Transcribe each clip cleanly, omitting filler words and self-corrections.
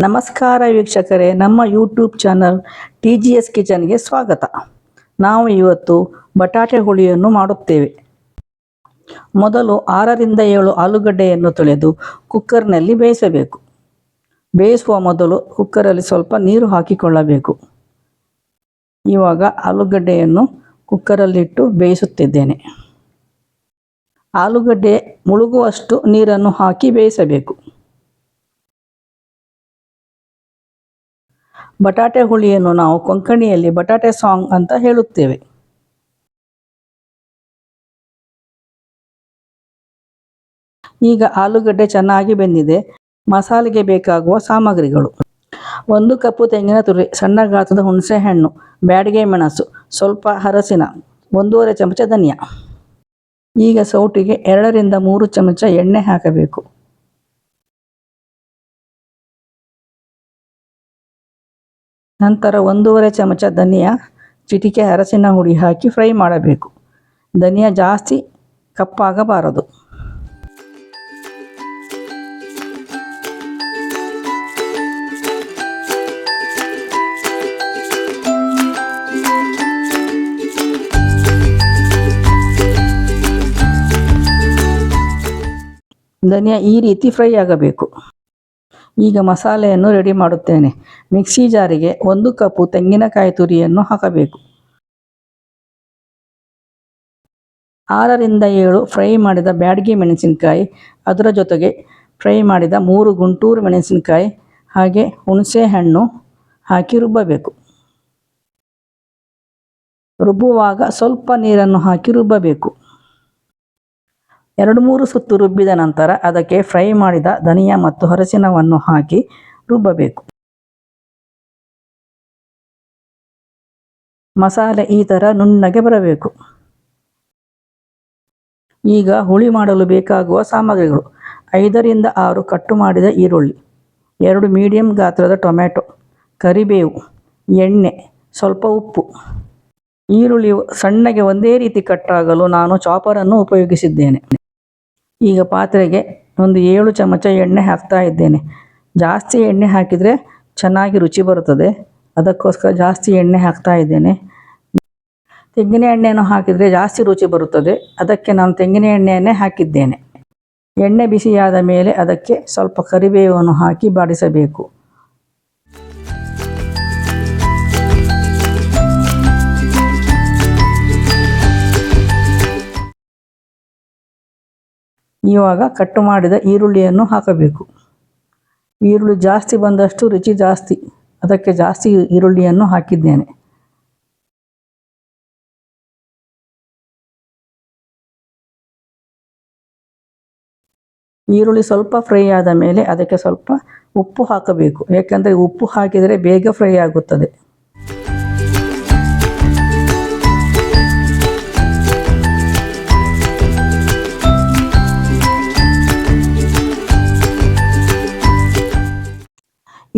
ನಮಸ್ಕಾರ ವೀಕ್ಷಕರೇ, ನಮ್ಮ ಯೂಟ್ಯೂಬ್ ಚಾನಲ್ TGS ಕಿಚನ್ಗೆ ಸ್ವಾಗತ. ನಾವು ಇವತ್ತು ಬಟಾಟೆ ಹುಳಿಯನ್ನು ಮಾಡುತ್ತೇವೆ. ಮೊದಲು 6 ರಿಂದ 7 ಆಲೂಗಡ್ಡೆಯನ್ನು ತೊಳೆದು ಕುಕ್ಕರ್ನಲ್ಲಿ ಬೇಯಿಸಬೇಕು. ಬೇಯಿಸುವ ಮೊದಲು ಕುಕ್ಕರಲ್ಲಿ ಸ್ವಲ್ಪ ನೀರು ಹಾಕಿಕೊಳ್ಳಬೇಕು. ಇವಾಗ ಆಲೂಗಡ್ಡೆಯನ್ನು ಕುಕ್ಕರಲ್ಲಿಟ್ಟು ಬೇಯಿಸುತ್ತಿದ್ದೇನೆ. ಆಲೂಗಡ್ಡೆ ಮುಳುಗುವಷ್ಟು ನೀರನ್ನು ಹಾಕಿ ಬೇಯಿಸಬೇಕು. ಬಟಾಟೆ ಹುಳಿಯನ್ನು ನಾವು ಕೊಂಕಣಿಯಲ್ಲಿ ಬಟಾಟೆ ಸಾಂಗ್ ಅಂತ ಹೇಳುತ್ತೇವೆ. ಈಗ ಆಲೂಗಡ್ಡೆ ಚೆನ್ನಾಗಿ ಬೆಂದಿದೆ. ಮಸಾಲೆಗೆ ಬೇಕಾಗುವ ಸಾಮಗ್ರಿಗಳು: 1 ಕಪ್ ತೆಂಗಿನ ತುರಿ, ಸಣ್ಣ ಗಾತ್ರದ ಹುಣಸೆ ಹಣ್ಣು, ಬ್ಯಾಡಗೆ ಮೆಣಸು, ಸ್ವಲ್ಪ ಅರಸಿನ, 1½ ಚಮಚ ಧನಿಯಾ. ಈಗ ಸೌಟಿಗೆ 2 ರಿಂದ 3 ಚಮಚ ಎಣ್ಣೆ ಹಾಕಬೇಕು. ನಂತರ 1½ ಚಮಚ ಧನಿಯಾ, ಚಿಟಿಕೆ ಅರಸಿನ ಹುಡಿ ಹಾಕಿ ಫ್ರೈ ಮಾಡಬೇಕು. ಧನಿಯಾ ಜಾಸ್ತಿ ಕಪ್ಪಾಗಬಾರದು. ಧನಿಯಾ ಈ ರೀತಿ ಫ್ರೈ ಆಗಬೇಕು. ಈಗ ಮಸಾಲೆಯನ್ನು ರೆಡಿ ಮಾಡುತ್ತೇನೆ. ಮಿಕ್ಸಿ ಜಾರಿಗೆ 1 ಕಪ್ ತೆಂಗಿನಕಾಯಿ ತುರಿಯನ್ನು ಹಾಕಬೇಕು. 6 ರಿಂದ 7 ಫ್ರೈ ಮಾಡಿದ ಬ್ಯಾಡಗಿ ಮೆಣಸಿನಕಾಯಿ, ಅದರ ಜೊತೆಗೆ ಫ್ರೈ ಮಾಡಿದ 3 ಗುಂಟೂರು ಮೆಣಸಿನಕಾಯಿ ಹಾಗೆ ಹುಣಸೆ ಹಣ್ಣು ಹಾಕಿ ರುಬ್ಬಬೇಕು. ರುಬ್ಬುವಾಗ ಸ್ವಲ್ಪ ನೀರನ್ನು ಹಾಕಿ ರುಬ್ಬಬೇಕು. 2-3 ಸುತ್ತು ರುಬ್ಬಿದ ನಂತರ ಅದಕ್ಕೆ ಫ್ರೈ ಮಾಡಿದ ಧನಿಯಾ ಮತ್ತು ಅರಸಿನವನ್ನು ಹಾಕಿ ರುಬ್ಬಬೇಕು. ಮಸಾಲೆ ಈ ಥರ ನುಣ್ಣಗೆ ಬರಬೇಕು. ಈಗ ಹುಳಿ ಮಾಡಲು ಬೇಕಾಗುವ ಸಾಮಗ್ರಿಗಳು: 5 ರಿಂದ 6 ಕಟ್ಟು ಮಾಡಿದ ಈರುಳ್ಳಿ, 2 ಮೀಡಿಯಂ ಗಾತ್ರದ ಟೊಮೆಟೊ, ಕರಿಬೇವು, ಎಣ್ಣೆ, ಸ್ವಲ್ಪ ಉಪ್ಪು. ಈರುಳ್ಳಿ ಸಣ್ಣಗೆ ಒಂದೇ ರೀತಿ ಕಟ್ಟಾಗಲು ನಾನು ಚಾಪರನ್ನು ಉಪಯೋಗಿಸಿದ್ದೇನೆ. ಈಗ ಪಾತ್ರೆಗೆ 7 ಚಮಚ ಎಣ್ಣೆ ಹಾಕ್ತಾ ಇದ್ದೇನೆ. ಜಾಸ್ತಿ ಎಣ್ಣೆ ಹಾಕಿದರೆ ಚೆನ್ನಾಗಿ ರುಚಿ ಬರುತ್ತದೆ, ಅದಕ್ಕೋಸ್ಕರ ಜಾಸ್ತಿ ಎಣ್ಣೆ ಹಾಕ್ತಾ ಇದ್ದೇನೆ. ತೆಂಗಿನ ಎಣ್ಣೆಯನ್ನು ಹಾಕಿದರೆ ಜಾಸ್ತಿ ರುಚಿ ಬರುತ್ತದೆ, ಅದಕ್ಕೆ ನಾನು ತೆಂಗಿನ ಎಣ್ಣೆಯನ್ನೇ ಹಾಕಿದ್ದೇನೆ. ಎಣ್ಣೆ ಬಿಸಿಯಾದ ಮೇಲೆ ಅದಕ್ಕೆ ಸ್ವಲ್ಪ ಕರಿಬೇವನ್ನು ಹಾಕಿ ಬಾಡಿಸಬೇಕು. ಇವಾಗ ಕಟ್ಟು ಮಾಡಿದ ಈರುಳ್ಳಿಯನ್ನು ಹಾಕಬೇಕು. ಈರುಳ್ಳಿ ಜಾಸ್ತಿ ಬಂದಷ್ಟು ರುಚಿ ಜಾಸ್ತಿ, ಅದಕ್ಕೆ ಜಾಸ್ತಿ ಈರುಳ್ಳಿಯನ್ನು ಹಾಕಿದ್ದೇನೆ. ಈರುಳ್ಳಿ ಸ್ವಲ್ಪ ಫ್ರೈ ಆದ ಮೇಲೆ ಅದಕ್ಕೆ ಸ್ವಲ್ಪ ಉಪ್ಪು ಹಾಕಬೇಕು, ಏಕೆಂದರೆ ಉಪ್ಪು ಹಾಕಿದರೆ ಬೇಗ ಫ್ರೈ ಆಗುತ್ತದೆ.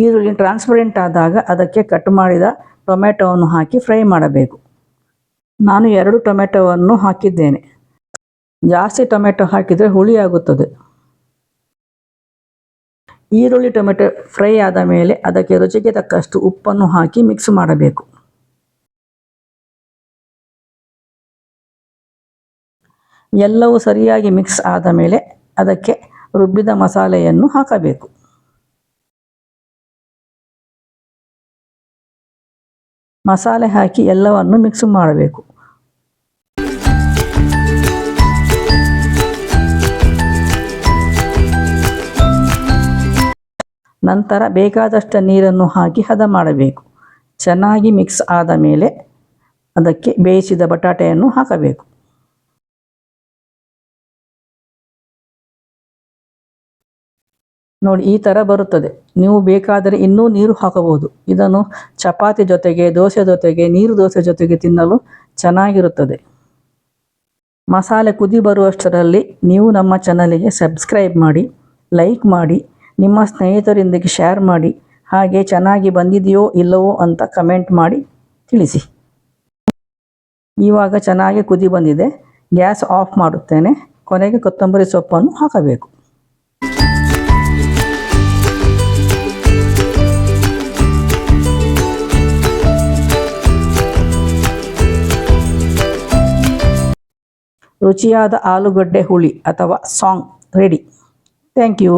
ಈರುಳ್ಳಿ ಟ್ರಾನ್ಸ್ಪರೆಂಟ್ ಆದಾಗ ಅದಕ್ಕೆ ಕಟ್ ಮಾಡಿದ ಟೊಮೆಟೊವನ್ನು ಹಾಕಿ ಫ್ರೈ ಮಾಡಬೇಕು. ನಾನು 2 ಟೊಮೆಟೊವನ್ನು ಹಾಕಿದ್ದೇನೆ. ಜಾಸ್ತಿ ಟೊಮೆಟೊ ಹಾಕಿದರೆ ಹುಳಿ ಆಗುತ್ತದೆ. ಈರುಳ್ಳಿ ಟೊಮೆಟೊ ಫ್ರೈ ಆದ ಮೇಲೆ ಅದಕ್ಕೆ ರುಚಿಗೆ ತಕ್ಕಷ್ಟು ಉಪ್ಪನ್ನು ಹಾಕಿ ಮಿಕ್ಸ್ ಮಾಡಬೇಕು. ಎಲ್ಲವೂ ಸರಿಯಾಗಿ ಮಿಕ್ಸ್ ಆದ ಮೇಲೆ ಅದಕ್ಕೆ ರುಬ್ಬಿದ ಮಸಾಲೆಯನ್ನು ಹಾಕಬೇಕು. ಮಸಾಲೆ ಹಾಕಿ ಎಲ್ಲವನ್ನು ಮಿಕ್ಸ್ ಮಾಡಬೇಕು. ನಂತರ ಬೇಕಾದಷ್ಟು ನೀರನ್ನು ಹಾಕಿ ಹದ ಮಾಡಬೇಕು. ಚೆನ್ನಾಗಿ ಮಿಕ್ಸ್ ಆದ ಮೇಲೆ ಅದಕ್ಕೆ ಬೇಯಿಸಿದ ಬಟಾಟೆಯನ್ನು ಹಾಕಬೇಕು. ನೋಡಿ, ಈ ಥರ ಬರುತ್ತದೆ. ನೀವು ಬೇಕಾದರೆ ಇನ್ನೂ ನೀರು ಹಾಕಬಹುದು. ಇದನ್ನು ಚಪಾತಿ ಜೊತೆಗೆ, ದೋಸೆ ಜೊತೆಗೆ, ನೀರು ದೋಸೆ ಜೊತೆಗೆ ತಿನ್ನಲು ಚೆನ್ನಾಗಿರುತ್ತದೆ. ಮಸಾಲೆ ಕುದಿ ಬರುವಷ್ಟರಲ್ಲಿ ನೀವು ನಮ್ಮ ಚಾನಲಿಗೆ ಸಬ್ಸ್ಕ್ರೈಬ್ ಮಾಡಿ, ಲೈಕ್ ಮಾಡಿ, ನಿಮ್ಮ ಸ್ನೇಹಿತರೊಂದಿಗೆ ಶೇರ್ ಮಾಡಿ, ಹಾಗೆ ಚೆನ್ನಾಗಿ ಬಂದಿದೆಯೋ ಇಲ್ಲವೋ ಅಂತ ಕಮೆಂಟ್ ಮಾಡಿ ತಿಳಿಸಿ. ಇವಾಗ ಚೆನ್ನಾಗಿ ಕುದಿ ಬಂದಿದೆ. ಗ್ಯಾಸ್ ಆಫ್ ಮಾಡುತ್ತೇನೆ. ಕೊನೆಗೆ ಕೊತ್ತಂಬರಿ ಸೊಪ್ಪನ್ನು ಹಾಕಬೇಕು. ರುಚಿಯಾದ ಆಲೂಗಡ್ಡೆ ಹುಳಿ ಅಥವಾ ಸಾಂಗ್ ರೆಡಿ. Thank you.